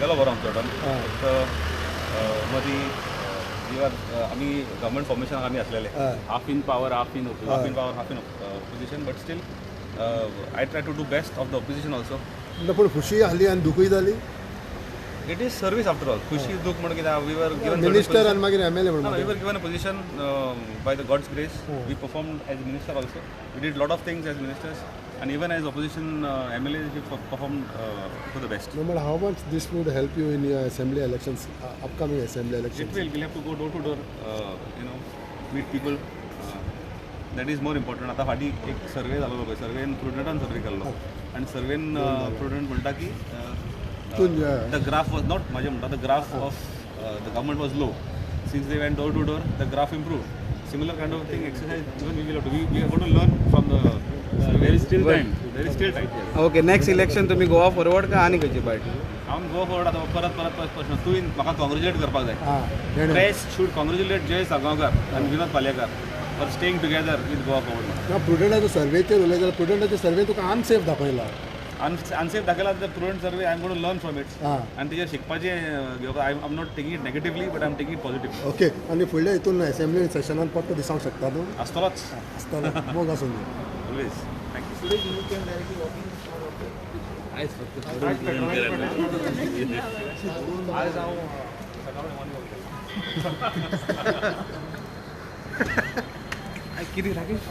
केलो बरो आमचो टर्न फक्त मदीं जेव्हा आम्ही गव्हर्मेंट फॉर्मेशन आम्ही असलेले half in power half in opposition but still I try to do best of the opposition also. पूण खुशी आसली आनी दुखूय जाली. It is service after all. खुशी दूख म्हणून कितें वी वर गिवन मिनिस्टर आनी मागीर MLA म्हणून we were given a position by the God's grace. We performed as minister also. We did lot of things as ministers and even as opposition MLA he performed to the best. No matter how much this would help you in your assembly elections, upcoming assembly elections. It will. We'll have to go door to door, meet people. That is more important. आता फाटी एक सर्वे झालो पळय, सर्वेन प्रुडंटान सर्वे केल्लो आनी सर्वेन prudent म्हणटा की the graph was not माझे म्हणटा the graph of the government was low. Since they went door to door the graph improved. Similar kind of thing exercise even we will have to. We are going to learn from the there is still time. There is still time. Okay next election तुम्ही Goa forward का आनी खंयची party? हांव Goa forward आता परत प्रश्न तुवें म्हाका कॉंग्रेच्युलेट करपाक जाय. Press should congratulate Jay Salgaonkar आनी Vinod Palyekar for staying together with Goa forward. प्रुडंटाचो सर्वेचेर उलयता जाल्यार प्रुडंटाचो सर्वे तुका अनसेफ दाखयला. अनसेफ दाखयला the prudent survey I am going to learn from it आनी तेजेर शिकपाचें घेवपाक I am not taking it negatively but I am taking it positive. Okay आनी फुडल्या हितून असेंब्ली सेशनान पट्ट दिसांक शकता तूं? आसतलोच आसतलो मोग आसूं दी. ऑलवेज. थँक्यू. आयज फक्त आज हांव कितें राकेश?